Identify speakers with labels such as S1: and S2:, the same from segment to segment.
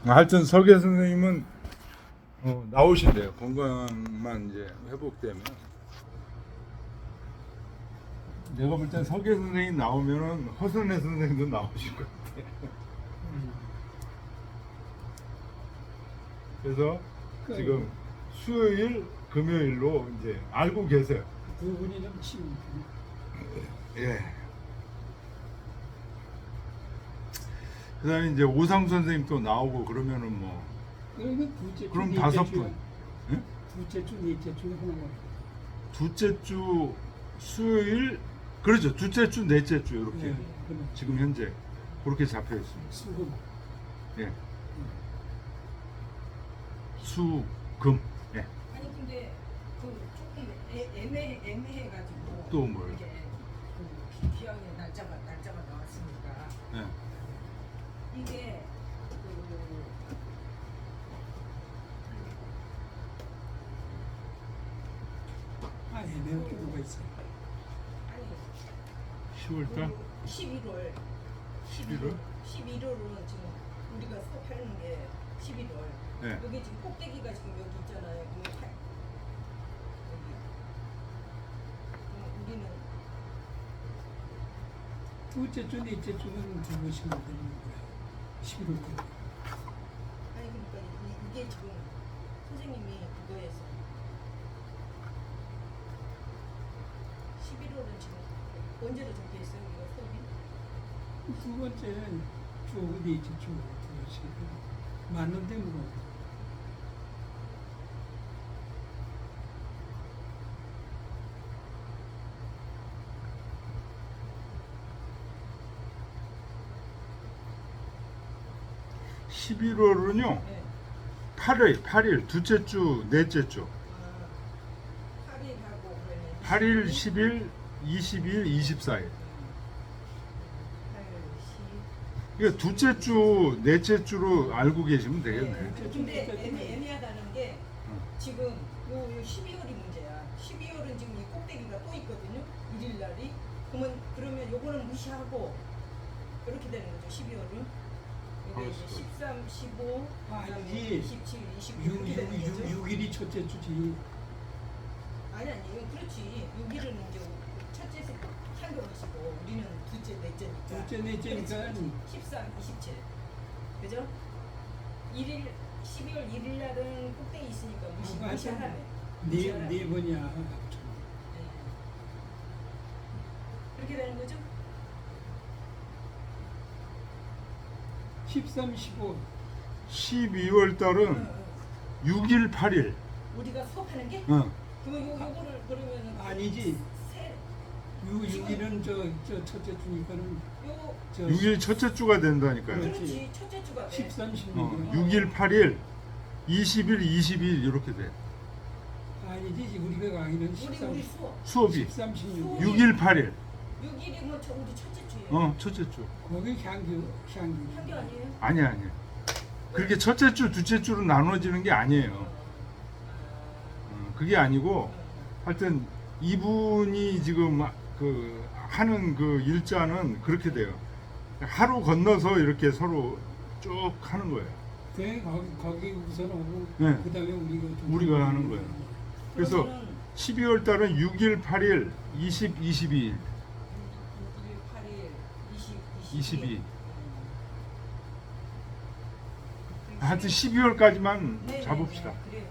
S1: 하여튼 설계 선생님은 나오신대요. 건강만 이제 회복되면. 내가 볼 땐 설계 선생님 나오면은 허선혜 선생님도 나오실 것 같아. 그래서 지금 수요일, 금요일로 이제 알고 계세요.
S2: 두 분이 좀 치우고.
S1: 예. 그다음에 이제 오상 선생님 또 나오고 그러면은 뭐
S2: 그러면 둘째 주,
S1: 그럼
S2: 넷째
S1: 5분.
S2: 주야.
S1: 예?
S2: 둘째 주, 넷째 주 하나만.
S1: 둘째 주 수요일 그렇죠. 둘째 주, 넷째 주 이렇게
S2: 네, 그럼
S1: 지금 현재 그렇게 잡혀 있습니다.
S2: 수금.
S1: 예. 수, 금. 예.
S3: 아니 근데 그 조금 애매해가지고
S1: 또 뭐요?
S3: 이게 그 기왕에 날짜가 나왔으니까
S1: 예.
S3: 이게
S2: 애매한 게 뭐가 있어?
S3: 아니
S1: 10월달
S3: 11월
S1: 11월?
S3: 11월은 지금 우리가 수업하는 게 11월
S1: 네.
S3: 여기 지금 꼭대기가 지금 여기 있잖아요. 여기 우리는
S2: 둘째 주, 넷째 주는 두 번씩 만드는 거야. 11월 때.
S3: 아니 그러니까 이게 지금 선생님이 그거에서 11월은 지금 언제로 적혀 있어요? 이거 수업이?
S2: 두 번째는 주, 넷째 주. 두 번씩. 맞는데 뭐.
S1: 십 11월은요.
S3: 네.
S1: 8일 둘째 주, 넷째 주.
S3: 8일하고 그러면
S1: 8일, 10일, 22일, 24일.
S3: 8,
S1: 이거 둘째 주, 넷째 주로 알고 계시면
S3: 10.
S1: 되겠네.
S3: 근데 애매하다는 게
S1: 응.
S3: 지금 요 12월이 문제야. 12월은 지금 이 꼭대기가 또 있거든요. 1일 날이. 그러면 요거는 무시하고 이렇게 되는 거죠. 12월은. 이게 이제 13, 15,
S2: 아니지.
S3: 17, 29 이렇게 되는 거죠.
S2: 6일이 첫째 주지.
S3: 아니 이건 그렇지. 6일은 이제 첫째 상경이시고 우리는 둘째 넷째니까.
S2: 둘째, 넷째니까.
S3: 13, 27. 그죠? 1일 12월 1일 날은 꼭대기 있으니까 무시하네.
S2: 네 번이야.
S3: 그렇게 되는 거죠?
S2: 13, 15.
S1: 12월 달은 6일, 8일.
S3: 우리가 수업하는 게?
S1: 어.
S3: 그러면 요거를 그러면은
S2: 아니지.
S3: 세
S2: 6일은 저 첫째 주니까는
S3: 요
S2: 저
S1: 6일 첫째 주가 된다니까요.
S3: 그렇지 첫째 주가 돼.
S2: 13, 16.
S1: 6일, 8일, 20일, 22일 이렇게 돼.
S2: 아니지. 우리가 강의는 13,
S3: 우리 수업
S1: 수업이
S2: 13, 16.
S1: 6일, 8일.
S3: 6일이면 우리 첫째 주예요.
S1: 첫째 주.
S2: 거기 향교.
S3: 한게 아니에요?
S1: 아니야. 그렇게 첫째 주, 둘째 주로 나눠지는 게 아니에요. 그게 아니고 하여튼 이분이 지금 그 하는 그 일자는 그렇게 돼요. 하루 건너서 이렇게 서로 쭉 하는 거예요.
S2: 거기 우선 오고
S1: 네.
S2: 그다음에
S1: 우리가 하는 거예요. 그래서
S3: 그러면은
S1: 12월 달은 6일, 8일, 20, 22일,
S3: 6일, 8일, 20,
S1: 22. 하여튼 12월까지만 잡읍시다.
S3: 그래요.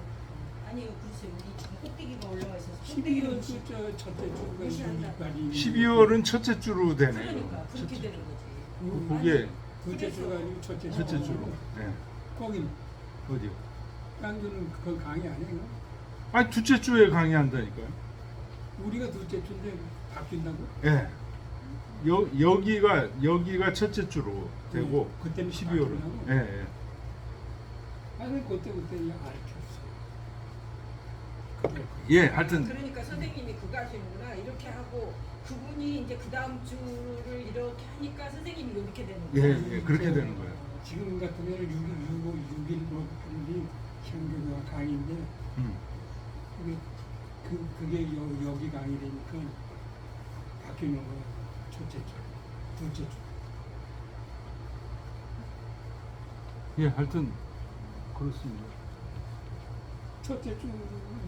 S3: 아니요, 글쎄요. 우리 지금 꼭대기가 올라와 있어서
S2: 12월 저 첫째 주가
S3: 무시한다.
S2: 6일까지
S1: 12월은 첫째 주로 되네요.
S3: 그러니까 그렇게
S1: 첫째,
S3: 되는 거지.
S1: 그게
S2: 둘째 주가 아니고 첫째
S1: 첫째 주로. 네.
S2: 거기
S1: 어디요?
S2: 깡주는 그 강의 안 해요?
S1: 아니 둘째 주에 강의한다니까요.
S2: 우리가 둘째 주인데 바뀐다고?
S1: 예. 여기가 첫째 주로 되고
S2: 그때는
S1: 12월은.
S2: 바뀌나고?
S1: 예.
S2: 아니 그때 알켰어.
S1: 예, 하여튼
S3: 그러니까 선생님이 그거 하시는구나. 이렇게 하고 그분이 이제 그 다음 주를 이렇게 하니까 선생님이 이렇게 되는
S1: 예,
S3: 거예요.
S1: 예, 그렇게 되는 거예요.
S2: 지금 같은 경우는 6일 뭐 하는데 향교가 강의인데 그게 여기 강의되니까 바뀌는 거야. 첫째 주, 둘째 주.
S1: 예, 하여튼 그렇습니다.
S2: 첫째 주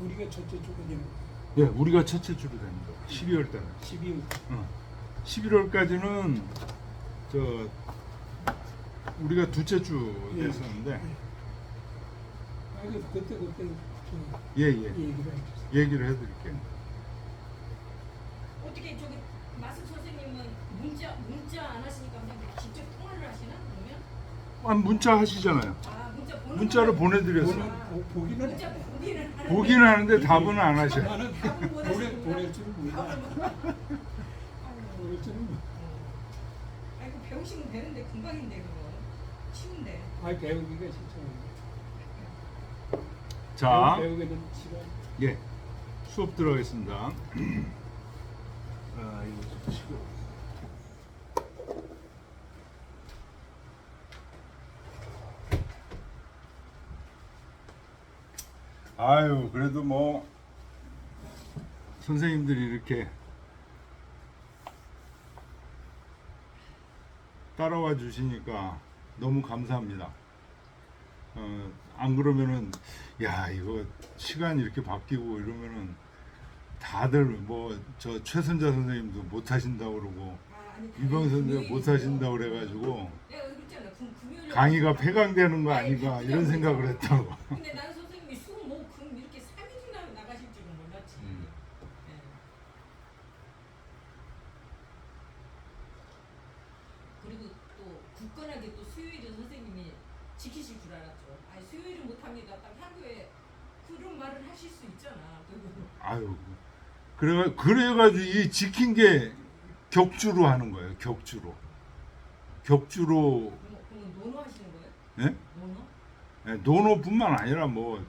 S2: 우리가 첫째 주거든요.
S1: 예, 우리가 첫째 주로 됩니다. 12월 달에.
S2: 12월.
S1: 11월까지는 저 우리가 둘째 주
S2: 예.
S1: 됐었는데
S2: 아, 그때
S1: 예, 예.
S2: 얘기를 해주세요.
S1: 얘기를 해드릴게요.
S3: 어떻게 저기 마스 선생님은 문자 안 하시니까 그냥 직접 통화를 하시나 그러면?
S1: 아, 문자 하시잖아요.
S3: 아 문자 보는
S1: 문자를
S3: 거는-
S1: 보내드렸어요.
S2: 보기는
S3: 문자
S2: 해.
S3: 보기는 하는데
S1: 보기는 하는데 답은 안 하셔요.
S2: 나는
S3: 답은 못 하시는구나.
S2: 보낼 줄은 몰라.
S3: 아이고,
S2: 보낼 줄은 몰라.
S3: 아이고 배우시면 되는데 금방인데 그거 쉬운데.
S2: 아, 배우기가 진짜.
S1: 자,
S2: 배우게 된 시간.
S1: 예, 수업 들어가겠습니다. 아, 이거 좀 치고. 아유, 그래도 뭐 선생님들이 이렇게 따라와 주시니까 너무 감사합니다. 안 그러면은 야 이거 시간이 이렇게 바뀌고 이러면은 다들 뭐 저 최선자 선생님도 못 하신다고 그러고
S3: 아, 아니,
S1: 이병 선생님
S3: 금요일이죠.
S1: 못 하신다고 그래가지고
S3: 내가 그랬잖아. 금요일에
S1: 강의가 폐강되는 거
S3: 아니,
S1: 아닌가
S3: 바쁘다고
S1: 이런 생각을
S3: 그랬잖아.
S1: 했다고.
S3: 근데 나는 선생님이 수목금 이렇게 3일이나 나가실 줄은 몰랐지. 예. 그리고 또 굳건하게 또 수요일은 선생님이 지키실 줄 알았죠. 아니 수요일은 못합니다. 딱 향교에 그런 말을 하실 수 있잖아.
S1: 아유 그래가지고 이 지킨 게 격주로 하는 거예요. 격주로
S3: 그러면 노노 하시는 거예요?
S1: 예?
S3: 노노?
S1: 예, 노노뿐만 아니라 뭐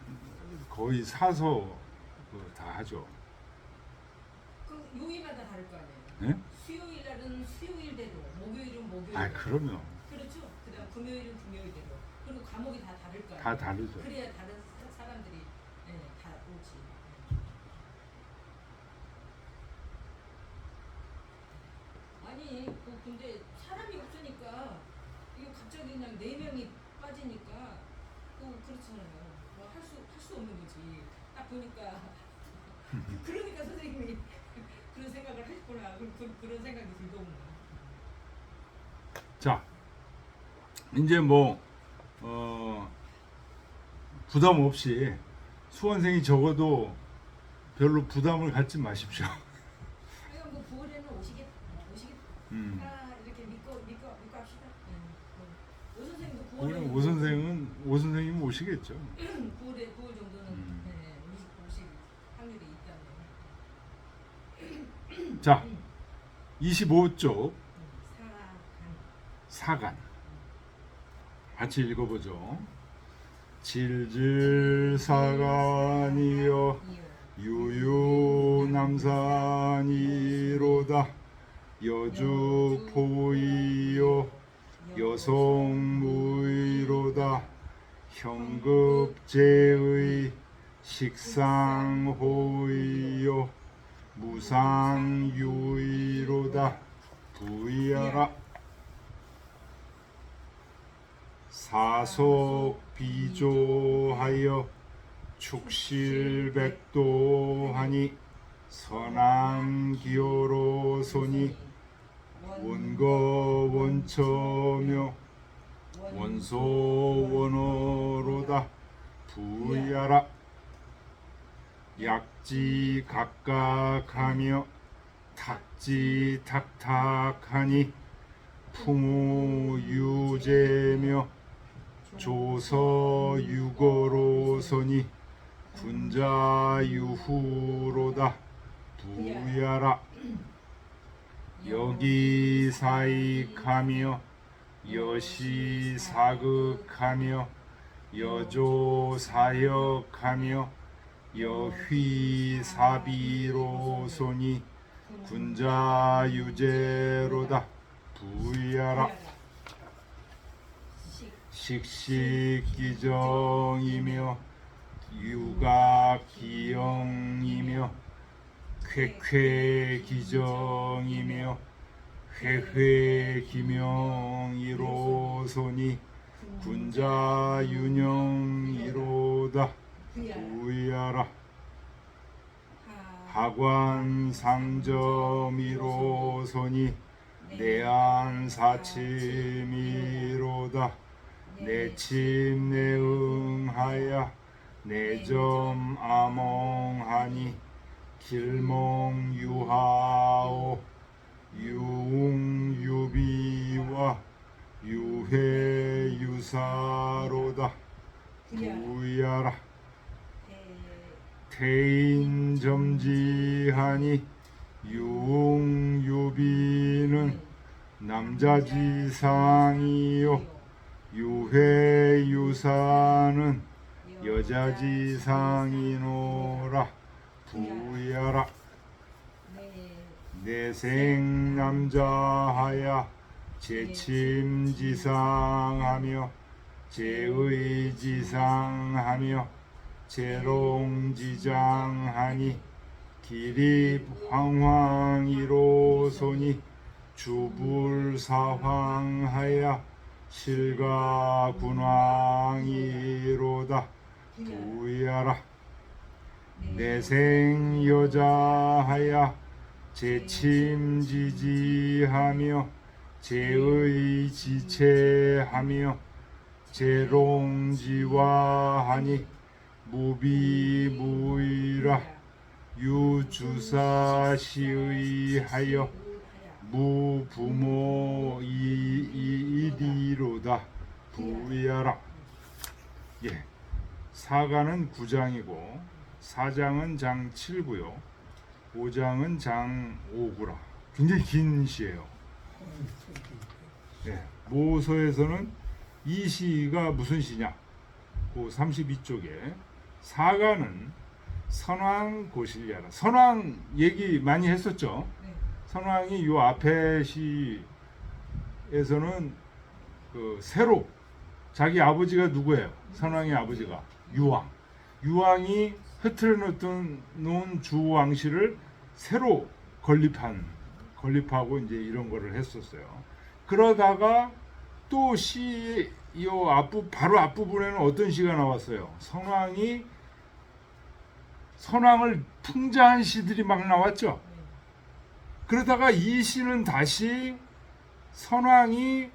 S1: 거의 사서 다 하죠.
S3: 그 요일마다 다를 거 아니에요.
S1: 예?
S3: 수요일 날은 수요일대로, 목요일은 목요일대로.
S1: 아 그러면
S3: 그렇죠. 그다음 금요일은 금요일대로. 그리고 과목이 다 다를 거 아니에요.
S1: 다 다르죠.
S3: 그래야 다른 사람들이 다 오지. 아니, 근데 사람이 없으니까 이거 갑자기 그냥 4명이 빠지니까 또 그렇잖아요. 뭐 할 수 없는 거지. 딱 보니까 그러니까 선생님이 그런 생각을 하셨구나. 그런 생각이 들더구나.
S1: 자 이제 뭐 부담 없이 수험생이 적어도 별로 부담을 갖지 마십시오.
S3: 그러니까 뭐 9월에는 오시겠.
S1: 음.
S3: 이렇게 믿고 합시다. 오 선생님도 9월에
S1: 오늘 오 선생님 오시겠죠.
S3: 9월 정도는 오실 확률이 있다네.
S1: 자 25쪽
S3: 사간.
S1: 사간 같이 읽어보죠. 질질사간이여 유유남산이로다 여주포이요 여성무이로다 현급제의 식상호이요 무상유이로다 부이하라 사속 비조하여 축실백도하니 선암기호로소니 원거원처며 원소원어로다 부이하라 약지 각각하며 탁지 탁탁하니 풍우유제며 조서유거로서니 군자유후로다 부야라 여기사익하며 여시사극하며 여조사역하며 여휘사비로소니 군자유제로다 부야라 식식기정이며 유각기영이며 쾌쾌기정이며 회회기명이로소니 군자 윤영이로다 부야라 하관 상점이로소니 내안 사침이로다 내침 내응하야 내점 아몽하니 길몽 유하오 유웅 유비와 유회 유사로다 부야라 태인 점지하니 유웅 유비는 남자지상이요 유회 유사는 여자지상이노라 부야라 내생 남자하야 제침지상하며 제의지상하며 제롱지장하니 기립 황황이로소니 주불사황하야 실가군왕이로다 부야라 내생 여자하야 제침지지하며 제의지체하며 제롱지화하니 무비무이라 유주사시의하여 무부모이이디로다 부야라. 예, 사가는 9장이고 4장은 장 7구요 5장은 장 5구라. 굉장히 긴 시예요. 예, 모서에서는 이 시가 무슨 시냐? 그 32쪽에 사가는 선왕 고실야라. 선왕 얘기 많이 했었죠. 선왕이 요 앞에 시에서는 그 새로 자기 아버지가 누구예요? 선왕의 아버지가 유왕. 유왕이 흐트러 놓은 주왕실을 새로 건립하고 이제 이런 거를 했었어요. 그러다가 또 요 바로 앞부분에는 어떤 시가 나왔어요? 선왕을 풍자한 시들이 막 나왔죠. 그러다가 이 시는 다시 선왕이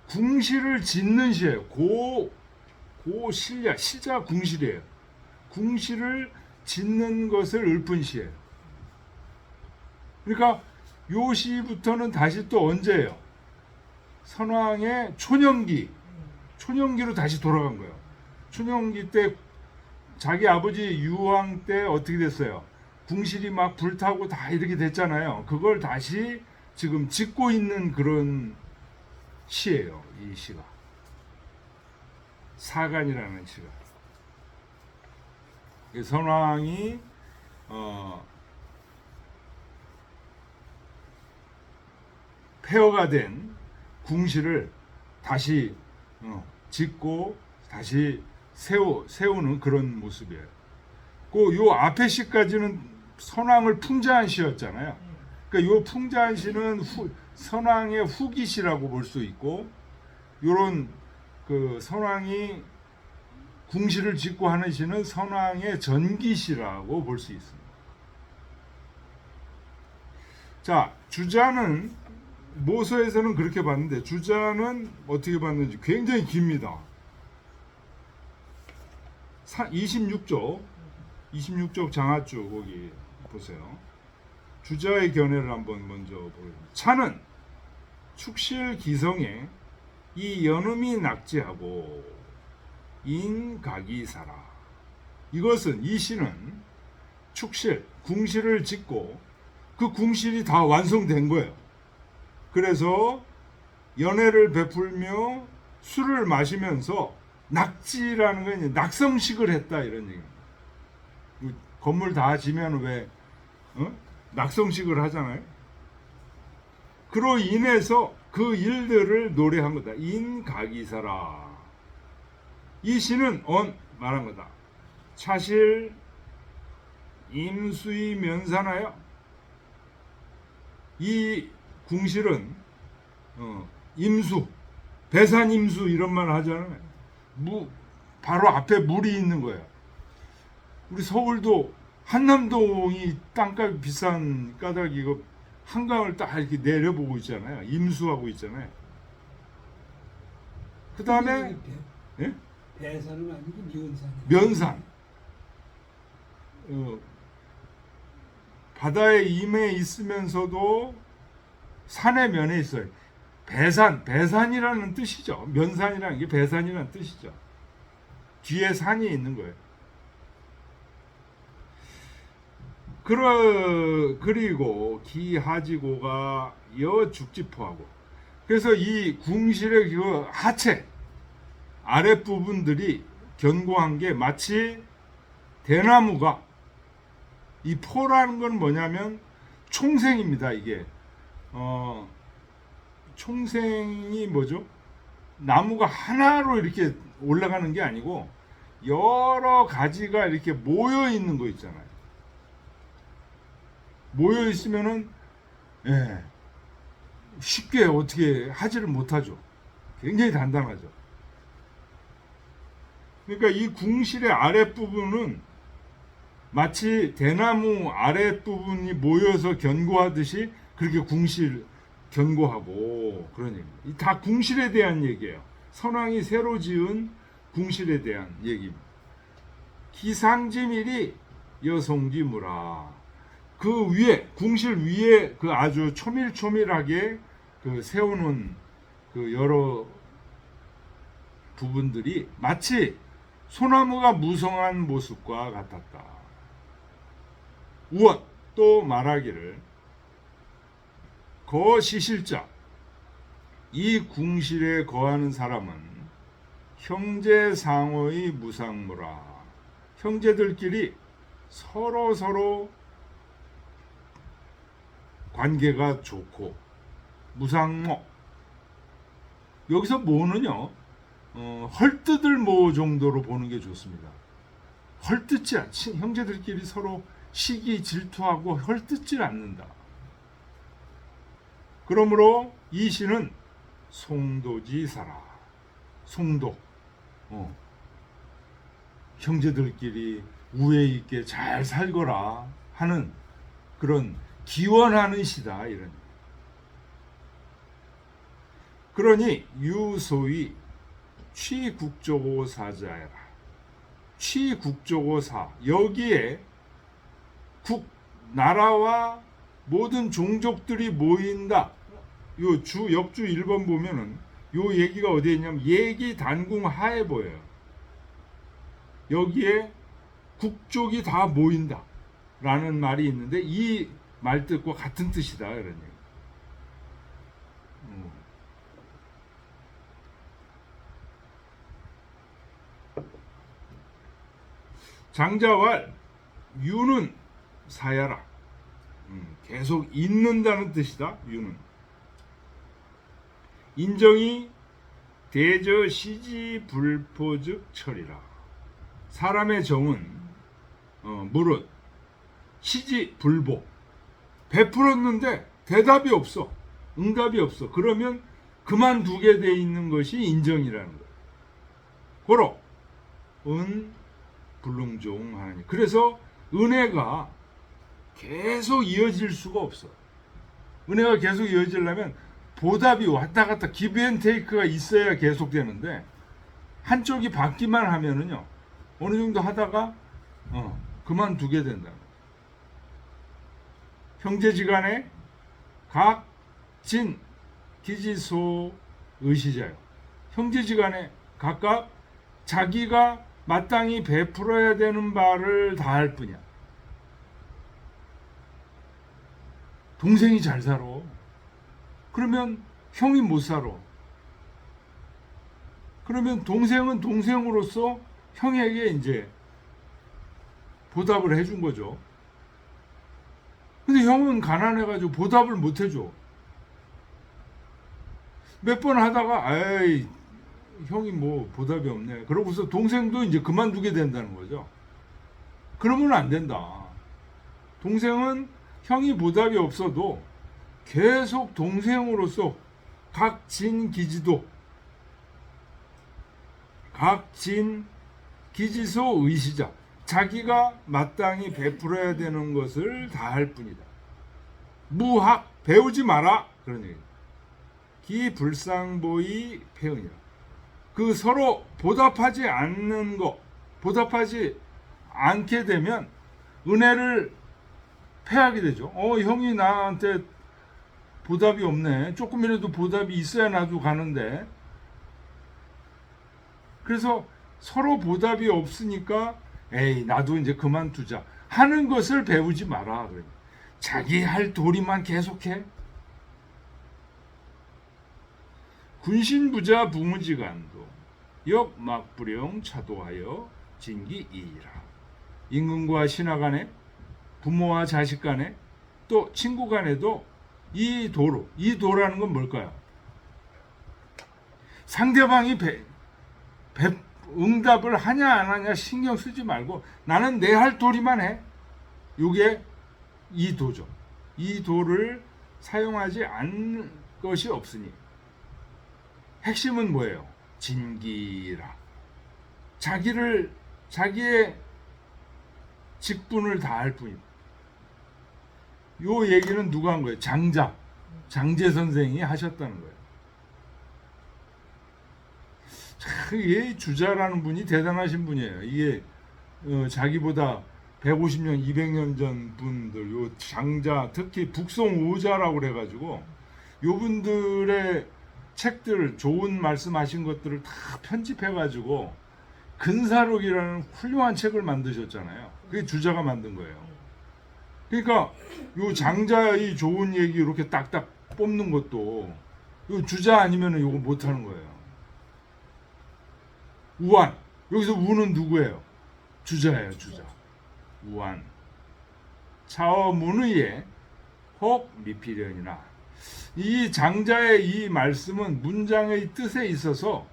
S1: 궁실을 짓는 시예요. 고실야, 시자 궁실이에요. 궁실을 짓는 것을 읊은 시예요. 그러니까 요 시부터는 다시 또 언제예요? 선왕의 초년기로 다시 돌아간 거예요. 초년기 때 자기 아버지 유왕 때 어떻게 됐어요? 궁실이 막 불타고 다 이렇게 됐잖아요. 그걸 다시 지금 짓고 있는 그런 시예요. 이 시가 사간이라는 시가. 선왕이 폐허가 된 궁실을 다시 짓고 다시 세우는 그런 모습이에요. 요 앞에 시까지는 선왕을 풍자한 시였잖아요. 그러니까 요 풍자한 시는 선왕의 후기시라고 볼 수 있고, 요런 그 선왕이 궁실을 짓고 하는 시는 선왕의 전기시라고 볼 수 있습니다. 자, 주자는 모서에서는 그렇게 봤는데 주자는 어떻게 봤는지 굉장히 깁니다. 26쪽 장하주 거기 보세요. 주자의 견해를 한번 먼저 보겠습니다. 차는 축실 기성에 이 연음이 낙지하고 인각이사라. 이것은 이 시는 축실 궁실을 짓고 그 궁실이 다 완성된 거예요. 그래서 연회를 베풀며 술을 마시면서 낙지라는 건 낙성식을 했다 이런 얘기입니다. 건물 다 지면 왜 낙성식을 하잖아요. 그로 인해서 그 일들을 노래한 거다. 인각이사라. 이 시는 말한 거다. 차실 임수이 면사나요. 이 궁실은 임수 배산임수 이런 말 하잖아요. 바로 앞에 물이 있는 거예요. 우리 서울도 한남동이 땅값이 비싼 까닭 이거 한강을 딱 이렇게 내려보고 있잖아요. 임수하고 있잖아요. 그 다음에 예?
S2: 배산은 아니고 면산.
S1: 면산. 바다에 임해 있으면서도 산의 면에 있어요. 배산이라는 뜻이죠. 면산이라는 게 배산이라는 뜻이죠. 뒤에 산이 있는 거예요. 그리고 기하지고가 여죽지포하고, 그래서 이 궁실의 그 하체 아랫부분들이 견고한 게 마치 대나무가, 이 포라는 건 뭐냐면 총생입니다. 이게 총생이 뭐죠? 나무가 하나로 이렇게 올라가는 게 아니고 여러 가지가 이렇게 모여 있는 거 있잖아요. 모여 있으면은 쉽게 어떻게 하지를 못하죠. 굉장히 단단하죠. 그러니까 이 궁실의 아랫부분은 마치 대나무 아랫부분이 모여서 견고하듯이 그렇게 궁실 견고하고, 그런 얘기입니다. 다 궁실에 대한 얘기예요. 선왕이 새로 지은 궁실에 대한 얘기입니다. 기상지밀이 여송지무라. 그 위에, 궁실 위에 그 아주 초밀초밀하게 그 세우는 그 여러 부분들이 마치 소나무가 무성한 모습과 같았다. 우원 또 말하기를 거시실자, 이 궁실에 거하는 사람은 형제상호의 무상무라. 형제들끼리 서로 관계가 좋고, 무상모, 여기서 모는요 헐뜯을 모 정도로 보는 게 좋습니다. 헐뜯지 않지, 형제들끼리 서로 시기 질투하고 헐뜯질 않는다. 그러므로 이 시는 송도지사라. 송도, 형제들끼리 우애 있게 잘 살거라 하는 그런 기원하는 시다, 이런. 그러니 유소위 취국조고 사자해라. 취국조고 사, 여기에 나라와 모든 종족들이 모인다. 요 역주 1번 보면은 요 얘기가 어디에 있냐면 얘기 단궁 하에 보여요. 여기에 국족이 다 모인다 라는 말이 있는데 이 말뜻과 같은 뜻이다, 이런 얘기. 장자왈 유는 사야라. 계속 있는다는 뜻이다. 유는 인정이 대저 시지 불포즉 철이라. 사람의 정은 무릇 시지 불보, 베풀었는데 대답이 없어, 응답이 없어. 그러면 그만두게 돼 있는 것이 인정이라는 거예요. 고로 은 불능종 하나님. 그래서 은혜가 계속 이어질 수가 없어. 은혜가 계속 이어지려면 보답이 왔다 갔다 기브 앤 테이크가 있어야 계속 되는데, 한쪽이 받기만 하면은요 어느 정도 하다가 그만두게 된다. 형제지간에 각 진 기지소 의시자요. 형제지간에 각각 자기가 마땅히 베풀어야 되는 바를 다 할 뿐이야. 동생이 잘 살아. 그러면 형이 못 살아. 그러면 동생은 동생으로서 형에게 이제 보답을 해준 거죠. 근데 형은 가난해가지고 보답을 못 해줘. 몇 번 하다가 에이 형이 뭐 보답이 없네. 그러고서 동생도 이제 그만두게 된다는 거죠. 그러면 안 된다. 동생은 형이 보답이 없어도 계속 동생으로서 각 진 기지도 각진 기지소 의시자. 자기가 마땅히 베풀어야 되는 것을 다 할 뿐이다. 무학 배우지 마라 그런 얘기. 기불상보이 폐은이라. 그 서로 보답하지 않는 거, 보답하지 않게 되면 은혜를 패하게 되죠. 형이 나한테 보답이 없네. 조금이라도 보답이 있어야 나도 가는데. 그래서 서로 보답이 없으니까 에이 나도 이제 그만두자 하는 것을 배우지 마라. 자기 할 도리만 계속해. 군신부자 부무지간도 역막불용 차도하여 진기이이라. 임금과 신하 간에 부모와 자식 간에 또 친구 간에도 이 도라는 건 뭘까요? 상대방이 응답을 하냐 안 하냐 신경 쓰지 말고 나는 내 할 도리만 해. 이게 이 도죠. 이 도를 사용하지 않을 것이 없으니 핵심은 뭐예요? 진기라. 자기의 직분을 다할 뿐이다. 요 얘기는 누가 한 거예요? 장제 선생이 하셨다는 거예요. 이 주자라는 분이 대단하신 분이에요. 이게 자기보다 150년, 200년 전 분들, 요 장자, 특히 북송 오자라고 그래가지고 요 분들의 책들, 좋은 말씀하신 것들을 다 편집해가지고 근사록이라는 훌륭한 책을 만드셨잖아요. 그게 주자가 만든 거예요. 그러니까 요 장자의 좋은 얘기 이렇게 딱딱 뽑는 것도 요 주자 아니면은 요거 못하는 거예요. 우한. 여기서 우는 누구예요? 주자예요, 주자. 우한. 차어 문의에 혹 미필연이나. 이 장자의 이 말씀은 문장의 뜻에 있어서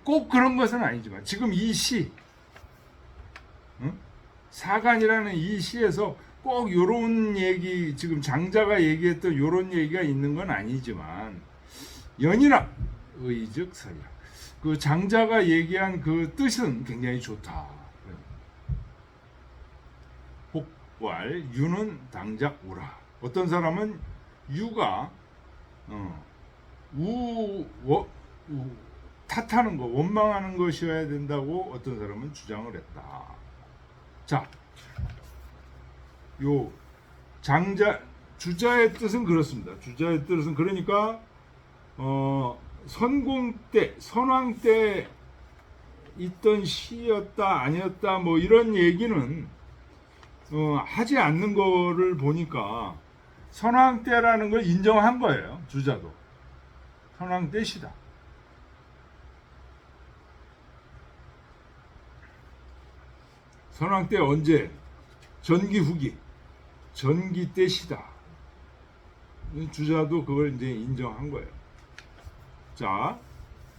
S1: 꼭 그런 것은 아니지만 지금 이 시, 사간이라는 이 시에서 꼭 요런 얘기, 지금 장자가 얘기했던 요런 얘기가 있는 건 아니지만 연이나 의즉설이라. 그 장자가 얘기한 그 뜻은 굉장히 좋다. 혹왈 유는 당작 우라. 어떤 사람은 유가 탓하는 거, 원망하는 것이어야 된다고 어떤 사람은 주장을 했다. 자, 요 주자의 뜻은 그렇습니다. 주자의 뜻은 그러니까 선공 때, 선왕 때 있던 시였다 아니었다 뭐 이런 얘기는 하지 않는 거를 보니까 선왕 때라는 걸 인정한 거예요. 주자도 선왕 때시다. 선왕 때 언제? 전기 후기, 전기 때시다. 주자도 그걸 이제 인정한 거예요. 자,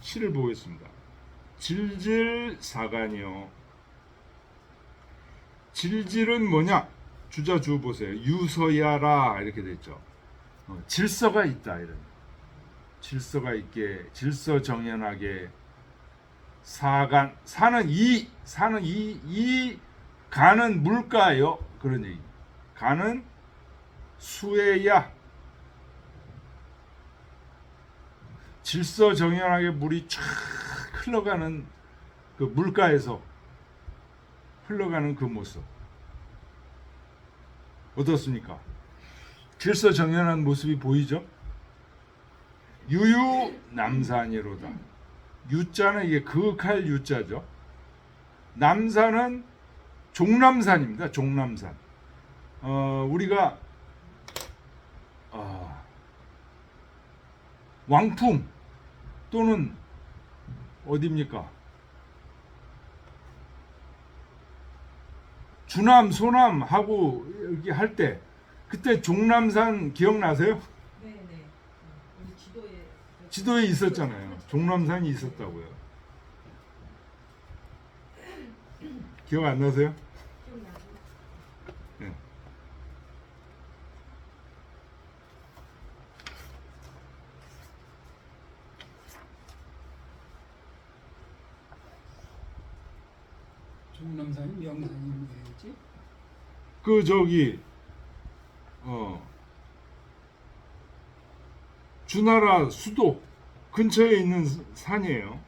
S1: 시를 보겠습니다. 질질 사간이요. 질질은 뭐냐? 주자 주 보세요. 유서야라 이렇게 됐죠. 질서가 있다 이런. 질서가 있게, 질서 정연하게. 사간, 사는 이 간은 물가요. 그런 얘기. 간은 수해야. 질서 정연하게 물이 쫙 흘러가는 그 물가에서 흘러가는 그 모습 어떻습니까? 질서 정연한 모습이 보이죠? 유유남산이로다. 유자는 이게 그윽할 유자죠. 남산은 종남산입니다. 종남산. 우리가 왕풍 또는 어디입니까? 주남, 소남 하고 여기 할 때 그때 종남산 기억나세요?
S3: 네네. 우리
S1: 지도에 있었잖아요. 종남산이 있었다고요. 기억 안 나세요?
S3: 기억나죠?
S1: 네.
S2: 종남산이 명산이 뭐였지?
S1: 그 저기 주나라 수도 근처에 있는 산이에요.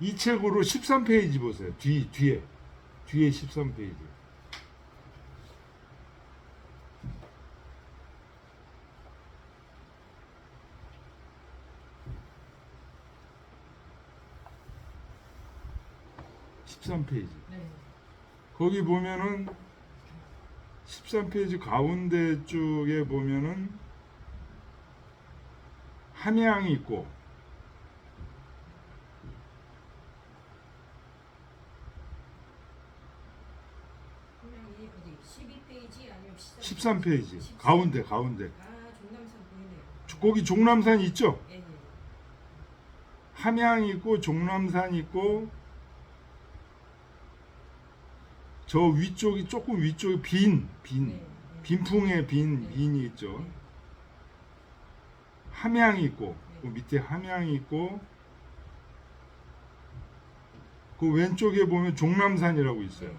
S1: 이 책으로 13페이지 보세요. 뒤에 13페이지.
S3: 네.
S1: 거기 보면은 13페이지 가운데 쪽에 보면은 함양이 있고
S3: 분명히 어디 12페이지 아니면
S1: 13페이지 가운데
S3: 아, 종남산 보이네요.
S1: 거기 종남산 있죠?
S3: 예, 예.
S1: 함양 있고 종남산 있고 저 위쪽이 조금 위쪽에
S3: 네.
S1: 빈풍의
S3: 네.
S1: 빈이 있죠.
S3: 네.
S1: 함양이 있고
S3: 네.
S1: 그 밑에 함양이 있고 그 왼쪽에 보면 종남산이라고 있어요.
S3: 네.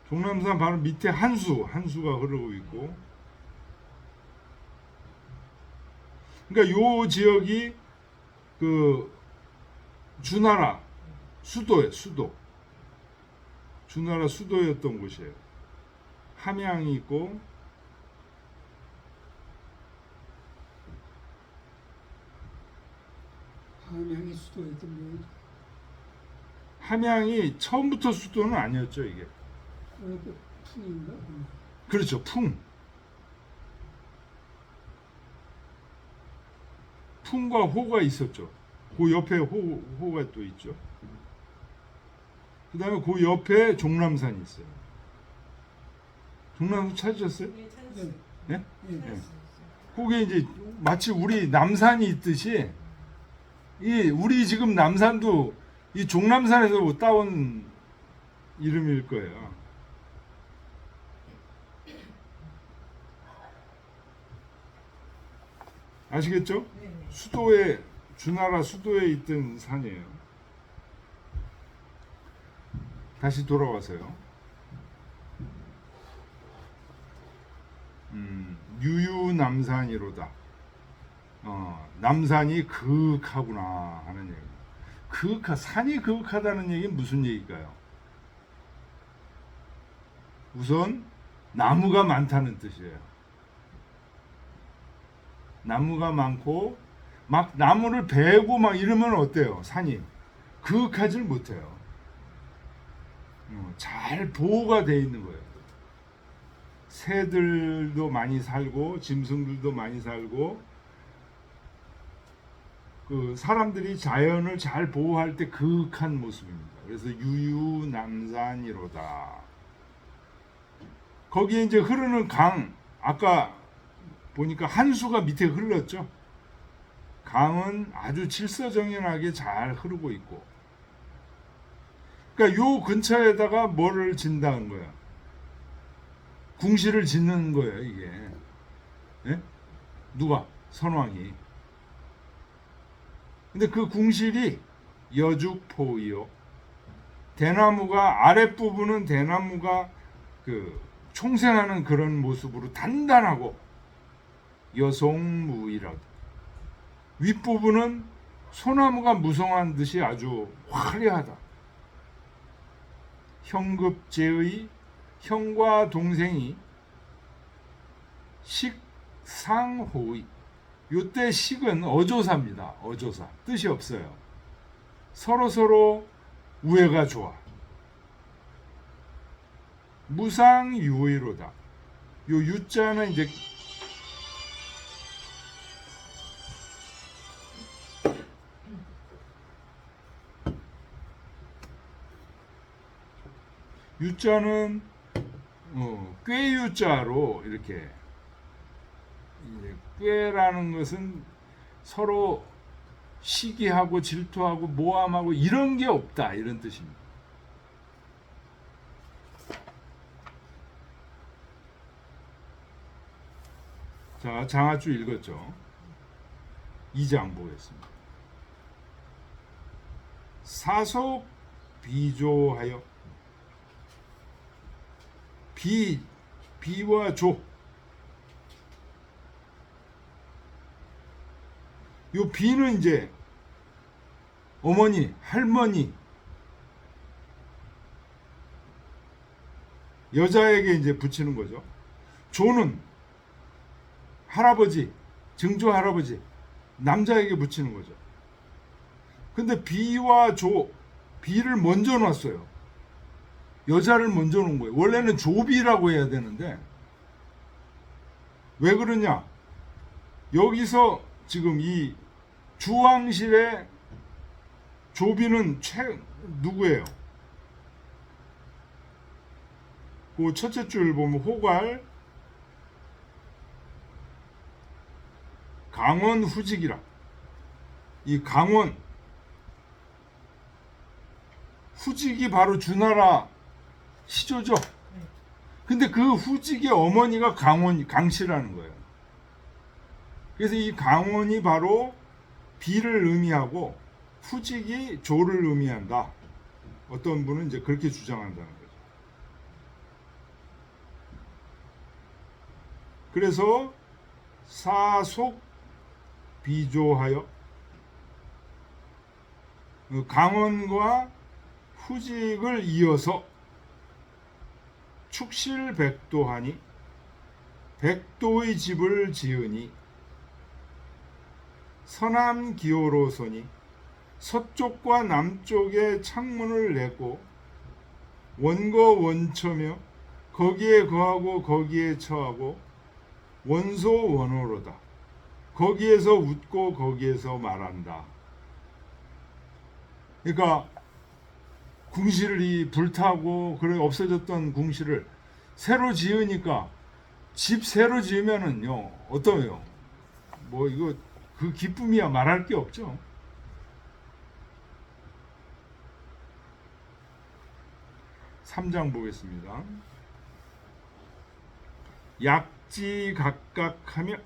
S1: 종남산 바로 밑에 한수가 흐르고 있고 그러니까 요 지역이 그 주나라 수도예요. 주나라 수도였던 곳이에요. 함양이 있고
S2: 함양이 수도였던 거지.
S1: 함양이 처음부터 수도는 아니었죠, 이게.
S2: 그러니까 풍인가?
S1: 그렇죠. 풍과 호가 있었죠. 그 옆에 호가 또 있죠. 그 다음에 그 옆에 종남산이 있어요. 종남산 찾으셨어요?
S3: 네, 찾았어요.
S1: 네?
S2: 예.
S3: 찾았어요.
S1: 그게 이제 마치 우리 남산이 있듯이 우리 지금 남산도 이 종남산에서 따온 이름일 거예요. 아시겠죠?
S3: 네, 네.
S1: 주나라 수도에 있던 산이에요. 다시 돌아와서요. 유유남산이로다. 남산이 그윽하구나 하는 얘기. 산이 그윽하다는 얘기는 무슨 얘기일까요? 우선 나무가 많다는 뜻이에요. 나무가 많고 막 나무를 베고 막 이러면 어때요? 산이 그윽하질 못해요. 잘 보호가 돼 있는 거예요. 새들도 많이 살고 짐승들도 많이 살고 그 사람들이 자연을 잘 보호할 때 그윽한 모습입니다. 그래서 유유남산이로다. 거기에 이제 흐르는 강 아까 보니까 한수가 밑에 흘렀죠. 강은 아주 질서정연하게 잘 흐르고 있고. 그러니까 요 근처에다가 뭐를 짓는다는 거야. 궁시를 짓는 거예요, 이게. 예? 누가? 선왕이. 근데 그 궁실이 여죽포이요. 대나무가 아랫부분은 대나무가 그 총생하는 그런 모습으로 단단하고 여송무이라. 윗부분은 소나무가 무성한 듯이 아주 화려하다. 형급제의 형과 동생이 식상호의. 요때 식은 어조사입니다. 어조사. 뜻이 없어요. 서로 우애가 좋아. 무상유의로다. 요 유자는 이제 유자는 꾀유자로 이렇게 이제 꾀라는 것은 서로 시기하고 질투하고 모함하고 이런 게 없다 이런 뜻입니다. 자, 장하주 읽었죠? 2장 보겠습니다. 사속 비조하여 비와 조. 요 비는 이제 어머니, 할머니, 여자에게 이제 붙이는 거죠. 조는 할아버지, 증조 할아버지, 남자에게 붙이는 거죠. 근데 비와 조, 비를 먼저 놨어요. 여자를 먼저 놓은 거예요. 원래는 조비라고 해야 되는데 왜 그러냐? 여기서 지금 이 주왕실의 조비는 누구예요? 그 첫째 줄 보면 호갈, 강원, 후직이라. 이 강원, 후직이 바로 주나라 시조죠. 근데 그 후직의 어머니가 강씨라는 거예요. 그래서 이 강원이 바로 비를 의미하고 후직이 조를 의미한다. 어떤 분은 이제 그렇게 주장한다는 거죠. 그래서 사속 비조하여 강원과 후직을 이어서 축실백도하니 백도의 집을 지으니 서남 기호로서니 서쪽과 남쪽에 창문을 내고 원거 원처며 거기에 거하고 거기에 처하고 원소 원호로다. 거기에서 웃고 거기에서 말한다. 그러니까 궁실을 이 불타고 그런 없어졌던 궁실을 새로 지으니까 집 새로 지으면은요 어떠해요? 뭐 이거 그 기쁨이야 말할 게 없죠. (3장) 보겠습니다. 약지 각각하며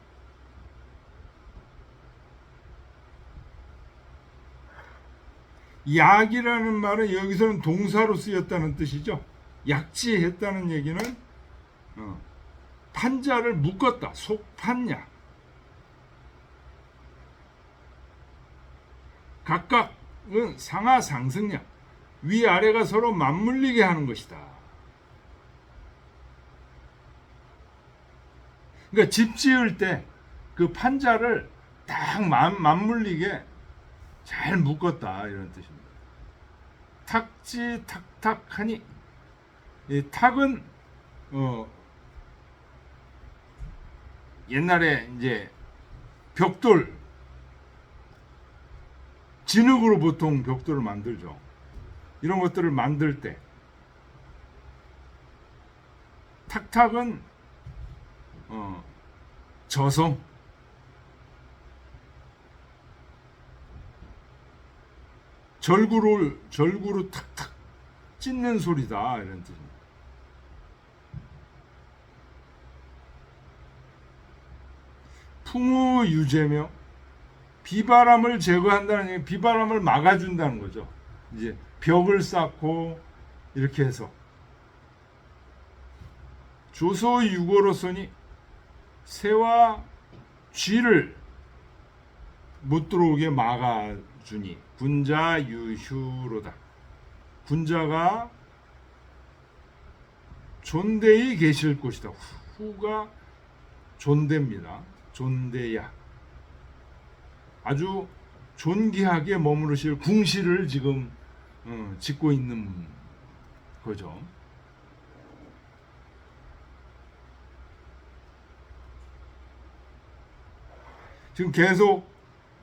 S1: 약이라는 말은 여기서는 동사로 쓰였다는 뜻이죠. 약지했다는 얘기는 판자를 묶었다. 속판약. 각각은 상하 상승약. 위아래가 서로 맞물리게 하는 것이다. 그러니까 집 지을 때 그 판자를 딱 맞물리게 잘 묶었다 이런 뜻입니다. 탁지 탁탁하니 이 탁은 옛날에 이제 벽돌 진흙으로 보통 벽돌을 만들죠. 이런 것들을 만들 때 탁탁은 저성, 절구로 탁탁 찢는 소리다 이런 뜻입니다. 풍우 유제며 비바람을 제거한다는 얘기, 비바람을 막아준다는 거죠. 이제 벽을 쌓고 이렇게 해서 조소 유고로서니 새와 쥐를 못 들어오게 막아주니 군자 유휴로다. 군자가 존대히 계실 곳이다. 후가 존대입니다. 존대야. 아주 존귀하게 머무르실 궁실을 지금 짓고 있는 거죠. 지금 계속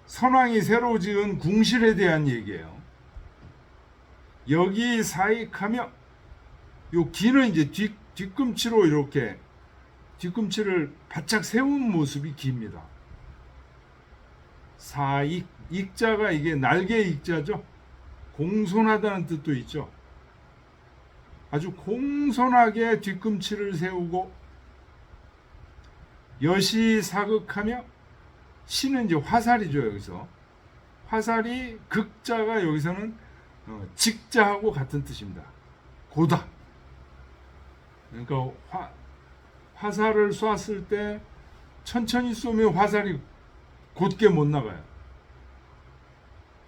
S1: 선왕이 새로 지은 궁실에 대한 얘기예요. 여기 사익하며 요 기는 이제 뒤꿈치로 이렇게 뒤꿈치를 바짝 세운 모습이 기입니다. 사익, 익자가 이게 날개 익자죠. 공손하다는 뜻도 있죠. 아주 공손하게 뒤꿈치를 세우고 여시 사극하며, 시는 이제 화살이죠. 여기서 화살이, 극자가 여기서는 직자하고 같은 뜻입니다. 고다. 그러니까 화살을 쐈을 때 천천히 쏘면 화살이 곧게 못 나가요.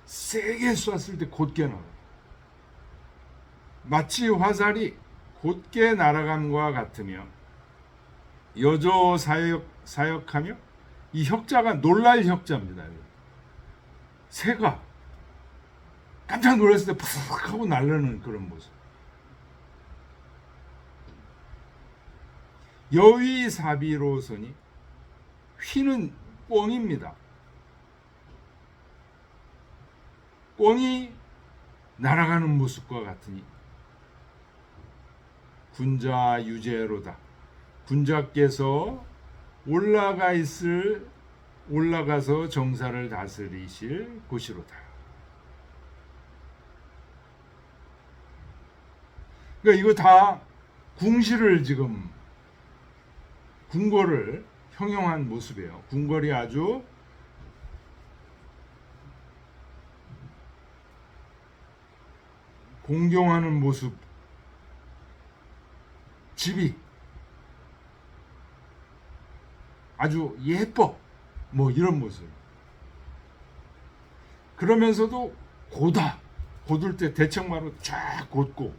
S1: 세게 쐈을 때 곧게 나가요. 마치 화살이 곧게 날아감과 같으며, 여조 사역하며, 이 혁자가 놀랄 혁자입니다. 새가 깜짝 놀랐을 때 푸석 하고 날르는 그런 모습. 여위사비로서니, 휘는 꿩입니다. 꿩이 날아가는 모습과 같으니 군자 유제로다. 군자께서 올라가서 정사를 다스리실 곳이로다. 그러니까 이거 다 궁시를 지금, 궁궐을 형용한 모습이에요. 궁궐이 아주 공경하는 모습, 집이 아주 예뻐, 뭐 이런 모습. 그러면서도 고다, 곧을 때 대청마로 쫙 곧고,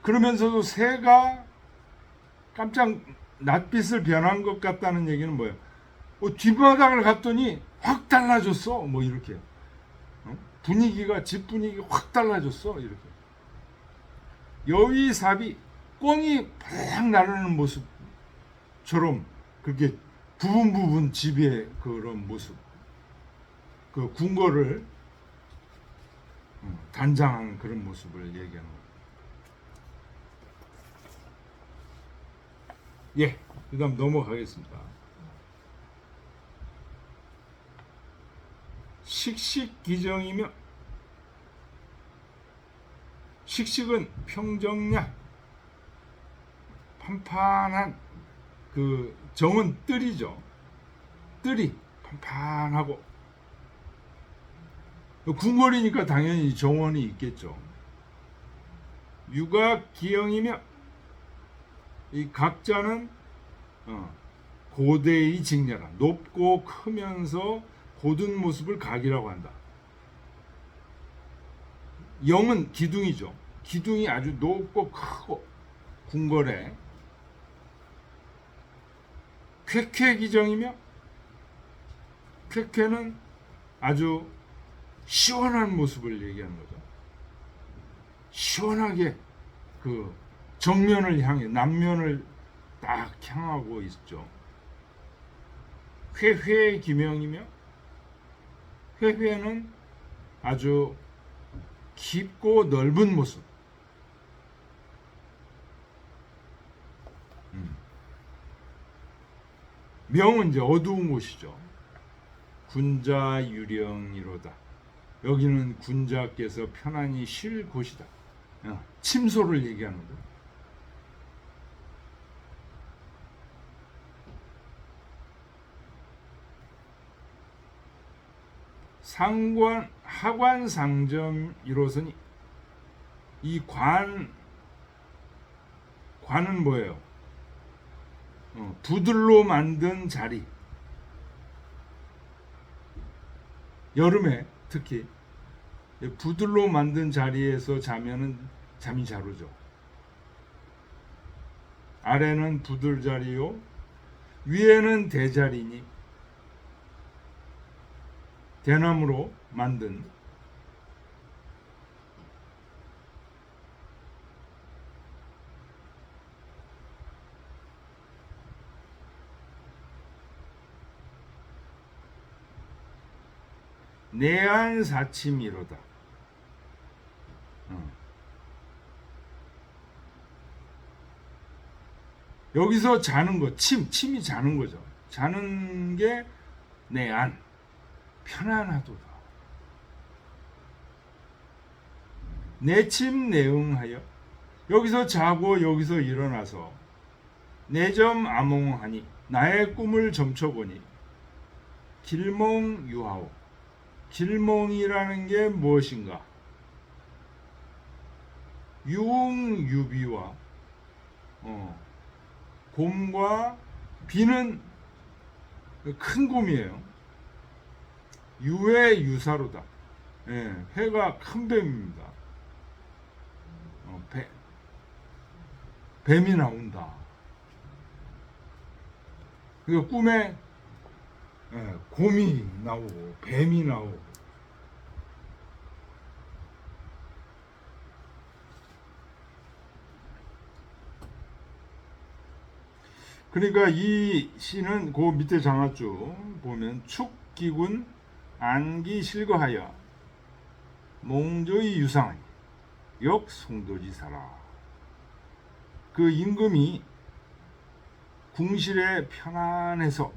S1: 그러면서도 새가 깜짝 낯빛을 변한 것 같다는 얘기는 뭐예요? 뒷마당을 갔더니 확 달라졌어, 뭐 이렇게. 분위기가, 집 분위기가 확 달라졌어, 이렇게. 여위삽이, 꿩이 팍 나르는 모습처럼 그렇게 부분 집의 그런 모습, 그 궁궐을 단장하는 그런 모습을 얘기하는 거예요. 예, 그 다음 넘어가겠습니다. 식식기정이며, 식식은 평정야, 판판한, 그 정은 뜰이죠. 뜰이 판판하고, 궁궐이니까 당연히 정원이 있겠죠. 유각기영이며, 이 각자는 고대의 직렬한, 높고 크면서 고든 모습을 각이라고 한다. 영은 기둥이죠. 기둥이 아주 높고 크고 궁궐에, 쾌쾌기정이며, 쾌쾌는 아주 시원한 모습을 얘기하는 거죠. 시원하게 그 정면을 향해, 남면을 딱 향하고 있죠. 회회기명이며, 회회는 아주 깊고 넓은 모습. 명은 이제 어두운 곳이죠. 군자 유령이로다. 여기는 군자께서 편안히 쉴 곳이다. 침소를 얘기하는 거예요. 상관, 하관 상점 이로서니, 이 관은 뭐예요? 부들로 만든 자리. 여름에 특히 부들로 만든 자리에서 자면은 잠이 잘 오죠. 아래는 부들 자리요, 위에는 대자리니, 대나무로 만든 내안사침이로다. 여기서 자는 거, 침이 자는 거죠. 자는 게 내 안, 편안하도다. 내침 내응하여 여기서 자고 여기서 일어나서 내점 아몽하니 나의 꿈을 점쳐보니 길몽유하오. 길몽이라는 게 무엇인가? 유흥유비와 곰과 비는 큰 곰이에요. 유의 유사로다. 예, 회가 큰 뱀입니다. 뱀이 나온다. 그 꿈에 곰이 나오고 뱀이 나오고 그러니까 이 시는 그 밑에 장화줄 보면 축기군 안기실거하여 몽조의 유상하니 역 송도지사라. 그 임금이 궁실에 편안해서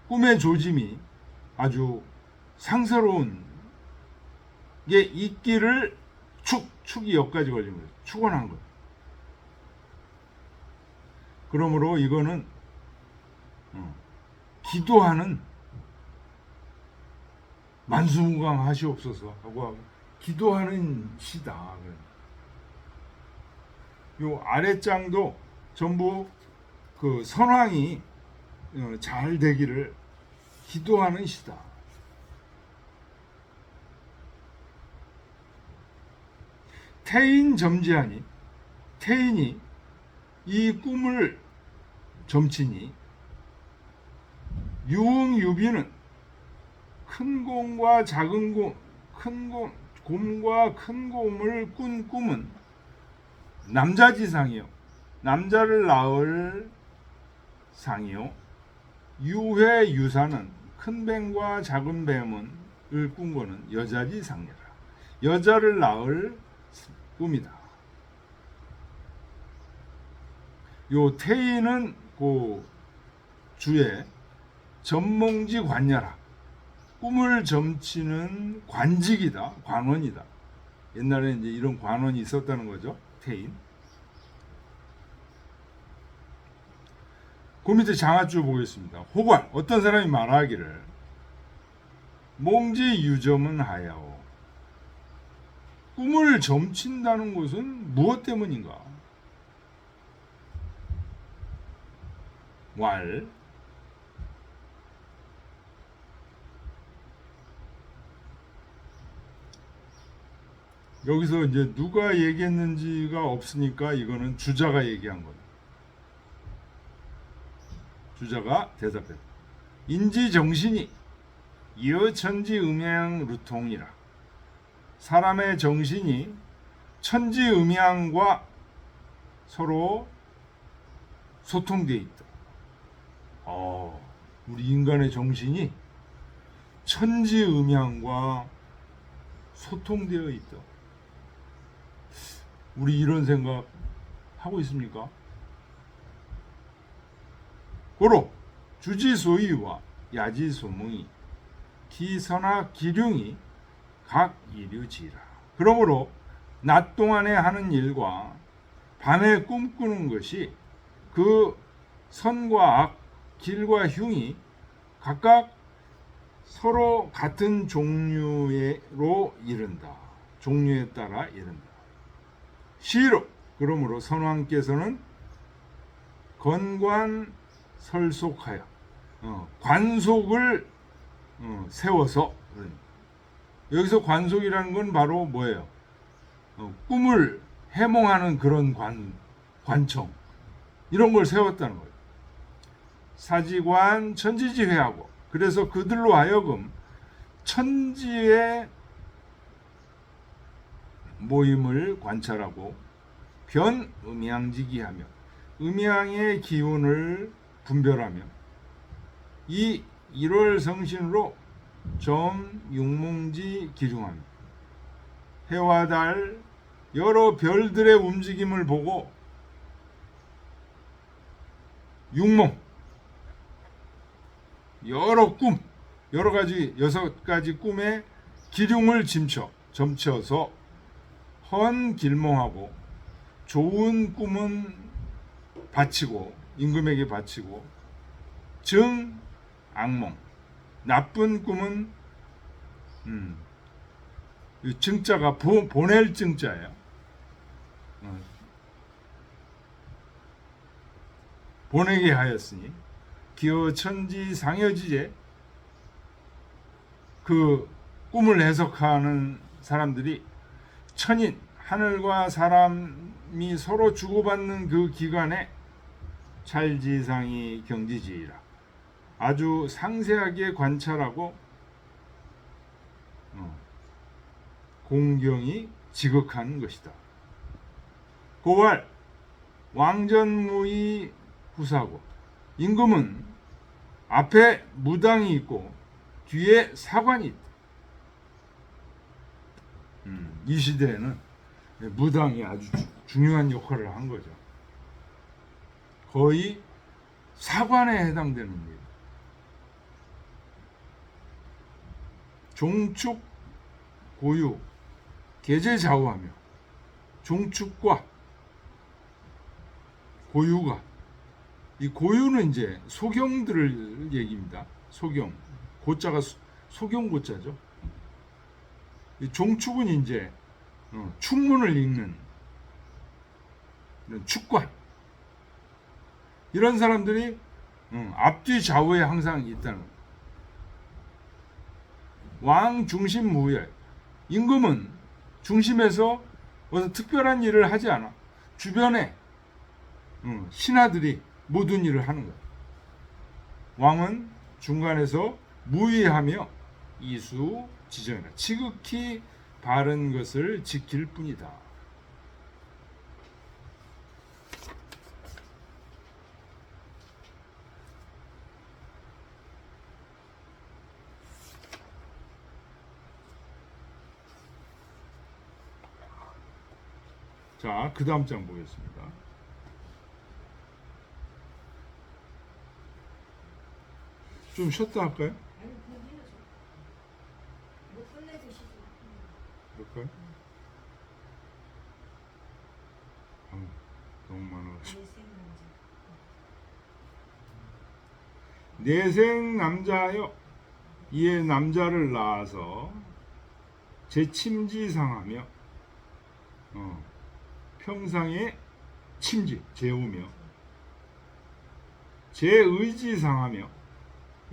S1: 꿈의 조짐이 아주 상서로운 게 있기를 축이 여기까지 걸린 거예요. 축원한 거예요. 그러므로 이거는 기도하는 만수무강하시옵소서 하고 기도하는 시다. 요 아랫장도 전부 그 선왕이 잘 되기를 기도하는 시다. 태인 점지하니 태인이 이 꿈을 점치니 유흥유비는 큰 곰과 작은 곰과 큰 곰을 꾼 꿈은 남자지상이요 남자를 낳을 상이요 유회유사는 큰 뱀과 작은 뱀을 꾼 거는 여자지상이라. 여자를 낳을 꿈이다. 요 태인은 그 주에 점몽지 관녀라. 꿈을 점치는 관직이다. 관원이다. 옛날에 이제 이런 관원이 있었다는 거죠. 태인. 그 밑에 장화줄 보겠습니다. 호관. 어떤 사람이 말하기를 몽지 유점은 하야오. 꿈을 점친다는 것은 무엇 때문인가? 왈 여기서 이제 누가 얘기했는지가 없으니까 이거는 주자가 얘기한 거다. 주자가 대답했다. 인지 정신이 이어천지 음양 루통이라. 사람의 정신이 천지 음양과 서로 소통되어 있다. 우리 인간의 정신이 천지 음양과 소통되어 있다. 우리 이런 생각 하고 있습니까? 고로 주지소이와 야지소몽이 기선화 기륭이 각 이류지라. 그러므로 낮 동안에 하는 일과 밤에 꿈꾸는 것이 그 선과 악, 길과 흉이 각각 서로 같은 종류로 이른다. 종류에 따라 이른다. 시로 그러므로 선왕께서는 건관설속하여 관속을 세워서 여기서 관속이라는 건 바로 뭐예요? 꿈을 해몽하는 그런 관청 이런 걸 세웠다는 거예요. 사지관 천지지회하고 그래서 그들로 하여금 천지의 모임을 관찰하고 변 음양지기하며 음양의 기운을 분별하며 이 1월 성신으로 점 육몽지 기중하며 해와 달 여러 별들의 움직임을 보고 육몽, 여러 가지 6가지 꿈에 기륭을 점쳐서 헌 길몽하고 좋은 꿈은 바치고 임금에게 바치고 증 악몽, 나쁜 꿈은 이 증자가 보낼 증자예요. 보내게 하였으니 기어 천지 상여지제, 그 꿈을 해석하는 사람들이 천인, 하늘과 사람이 서로 주고받는 그 기간에 찰지상이 경지지이라 아주 상세하게 관찰하고 공경이 지극한 것이다. 고발 왕전무의 후사고, 임금은 앞에 무당이 있고 뒤에 사관이 있다. 이 시대에는 무당이 아주 중요한 역할을 한 거죠. 거의 사관에 해당되는 일. 종축 고유 계제좌우하며, 종축과 고유가, 이 고유는 이제 소경들을 얘기입니다. 소경, 고자가 소경 고자죠. 이 종축은 이제 축문을 읽는 이런 축관, 이런 사람들이 앞뒤 좌우에 항상 있다는 거예요. 왕 중심 무예, 임금은 중심에서 무슨 특별한 일을 하지 않아. 주변에 신하들이 모든 일을 하는 거예요. 왕은 중간에서 무의하며 이수 지정이라 지극히 바른 것을 지킬 뿐이다. 자, 그 다음 장 보겠습니다. 좀 쉬었다 할까요?
S3: 아니 그냥 뭐 끝내주시죠.
S1: 그럴까요? 너무 많아가지고. 내생 남자여, 이에 남자를 낳아서 제침지상하며 평상에 침지 재우며 제의지상하며,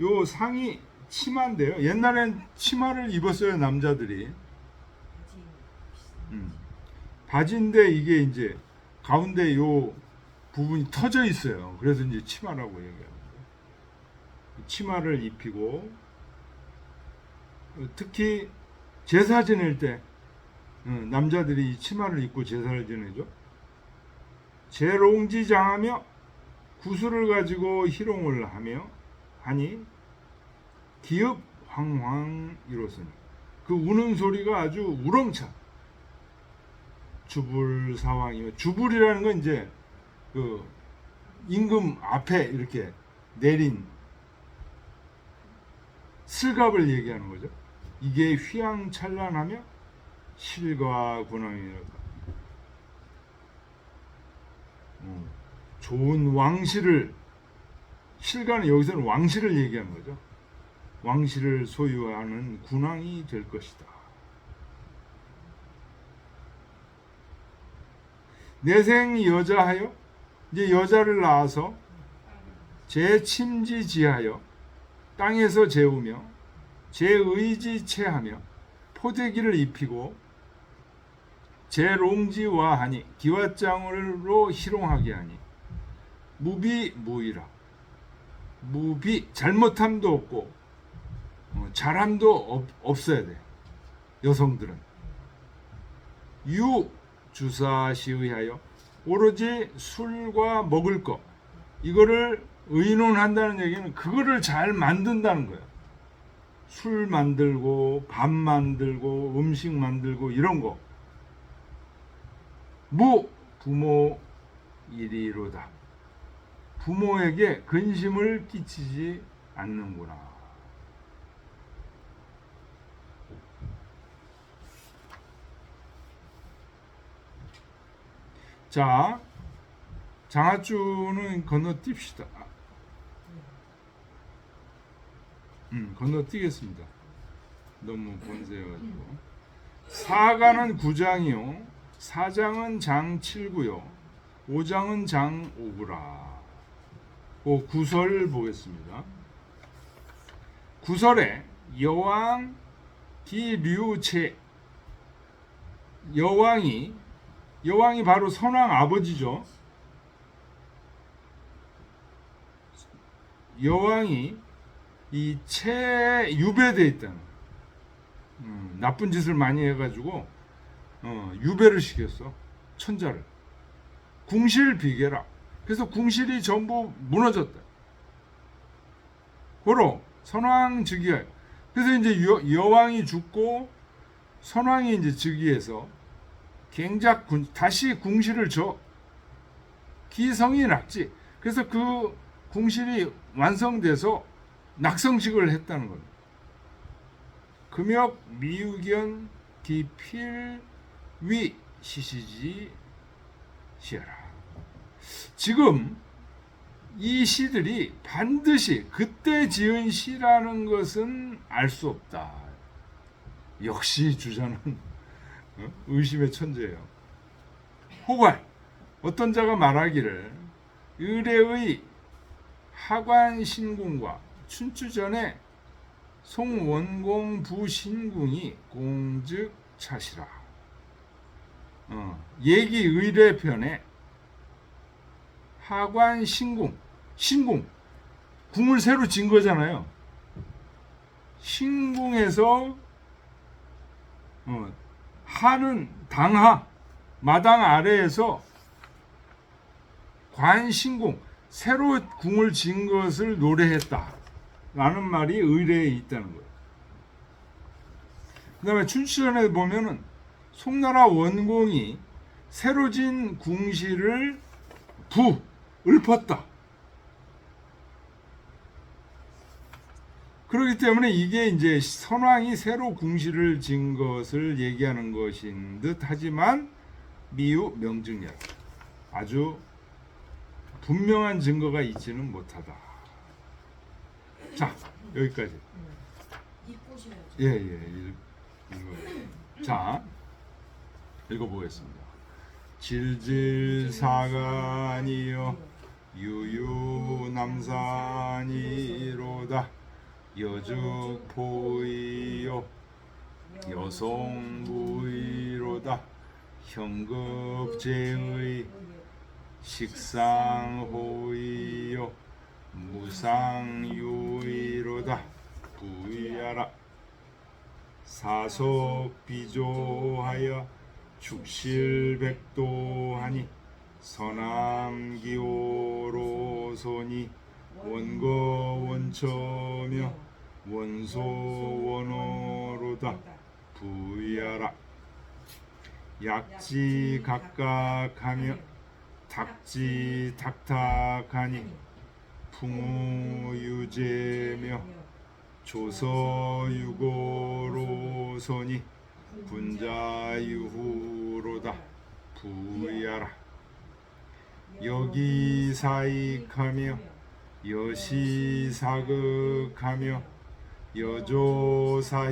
S1: 요 상이 치마인데요. 옛날엔 치마를 입었어요, 남자들이. 바지인데 이게 이제 가운데 요 부분이 터져 있어요. 그래서 이제 치마라고 얘기합니다. 치마를 입히고, 특히 제사 지낼 때 남자들이 이 치마를 입고 제사를 지내죠. 제롱지장하며 구슬을 가지고 희롱을 하니 기읍 황황 이로서니, 그 우는 소리가 아주 우렁차. 주불사왕이며, 주불이라는 건 이제 그 임금 앞에 이렇게 내린 슬갑을 얘기하는 거죠. 이게 휘황찬란하며 실과 군왕이랄까, 좋은 왕실을, 실과는 여기서는 왕실을 얘기하는 거죠. 왕실을 소유하는 군왕이 될 것이다. 내생 여자하여, 이제 여자를 낳아서 제침지지하여 땅에서 재우며 제의지체하며 포대기를 입히고 제롱지와하니 기왓장으로 희롱하게 하니 무비무이라, 무비 잘못함도 없고 잘함도 없어야 돼. 여성들은 유 주사시의하여 오로지 술과 먹을 것, 이거를 의논한다는 얘기는 그거를 잘 만든다는 거예요. 술 만들고 밥 만들고 음식 만들고 이런 거, 무 부모 일이로다. 부모에게 근심을 끼치지 않는구나. 자, 장하주는 건너뛰읍시다. 건너뛰겠습니다. 너무 번세해가지고. 사가는 9장이요, 4장은 장 7구요, 5장은 장 5구라. 그 구설 보겠습니다. 구설에 여왕 기류체, 여왕이 바로 선왕 아버지죠. 여왕이 이 체에 유배돼 있다는, 나쁜 짓을 많이 해가지고 유배를 시켰어, 천자를. 궁실 비계라. 그래서 궁실이 전부 무너졌다. 고로 선왕 즉위하여. 그래서 이제 여왕이 죽고 선왕이 이제 즉위해서 다시 궁실을 줘. 기성이 낙지. 그래서 그 궁실이 완성돼서 낙성식을 했다는 겁니다. 금역 미유견 기필위 시시지 시하라. 지금 이 시들이 반드시 그때 지은 시라는 것은 알 수 없다. 역시 주자는 의심의 천재예요. 호괄, 어떤 자가 말하기를 의례의 하관신궁과 춘추전에 송원공 부신궁이 공즉차시라. 얘기 의례편에 하관신궁, 신궁, 궁을 새로 진 거잖아요. 신궁에서 하는 당하, 마당 아래에서 관신궁, 새로 궁을 진 것을 노래했다 라는 말이 의례에 있다는 거예요. 그 다음에 춘추전에 보면은 송나라 원공이 새로 진 궁실을 읊었다. 그렇기 때문에 이게 이제 선왕이 새로 궁실을 진 것을 얘기하는 것인 듯 하지만 미유 명증이야. 아주 분명한 증거가 있지는 못하다. 자, 여기까지. 예. 자, 읽어보겠습니다. 질질사간이여 유유남산이로다. 여죽포이요 여성부이로다. 현급제의 식상호이요 무상유이로다. 부이하라. 사석비조하여 축실백도하니 서남기호로소니 원거원처며 원소원어로다. 부이하라. 약지각각하며 탁지탁탁하니 풍우유제며 조서유고로소니 군자유후로다. 부이하라. 여기사익하며 여시사극하며 여조사역하며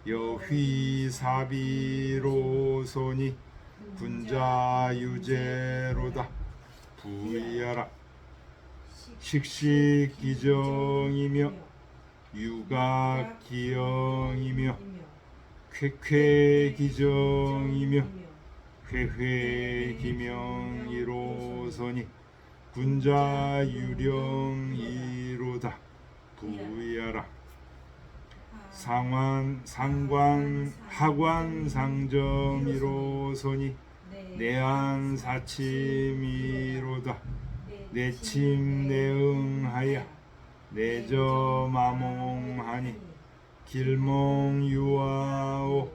S1: 여휘사비로소니 군자유제로다. 부이하라. 식식기정이며 유각기영이며 쾌쾌기정이며 회회기명이로소니 군자유령이로다. 부이하라. 상관하관상점이로소니 내안사침이로다. 내침내응하여 내저마몽하니 길몽유아오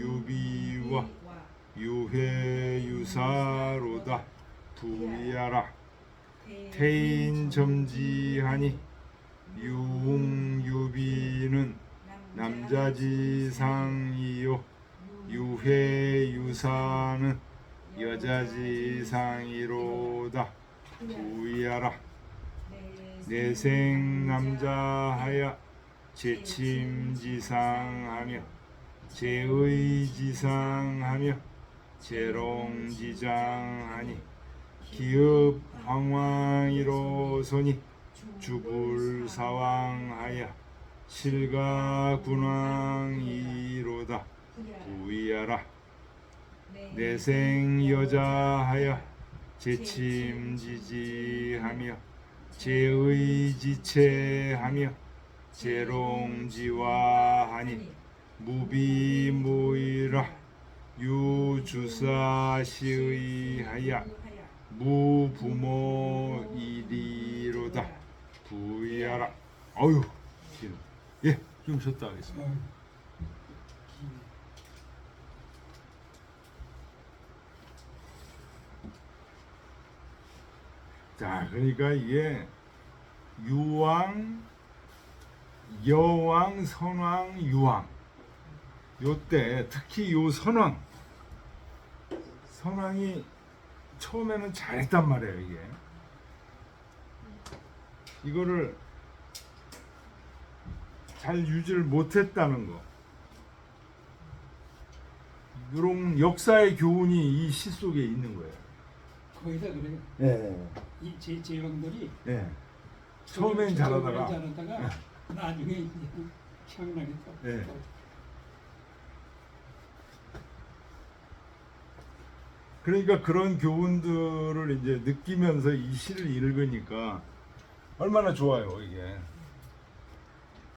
S1: 유비와 유회유사로다 부야라 태인점지하니 유웅유비는 남자지상이요 유회유사는 여자지상이로다 부야라 내생남자하여 제침지상하며 제의지상하며 제롱지장하니 기업황왕이로소니 주불사왕하여 실가군왕이로다 부위하라 내생여자하여 제침지지하며 제의지체하며 제롱지화하니 무비무이라 유주사시의하여 무부모이리로다 부위하라. 어휴 길어. 예, 좀 쉬었다 하겠습니다. 자, 그러니까 이게 유왕, 여왕, 선왕, 유왕. 요때 특히 요 선왕이 처음에는 잘했단 말이에요. 이게 이거를 잘 유지를 못했다는 거. 이런 역사의 교훈이 이 시 속에 있는 거예요.
S2: 거의 다 그래요.
S1: 예.
S2: 이 제왕들이
S1: 예. 처음엔 잘하다가
S2: 나중에 이제 희한하게 또.
S1: 예. 그러니까 그런 교훈들을 이제 느끼면서 이 시를 읽으니까 얼마나 좋아요, 이게.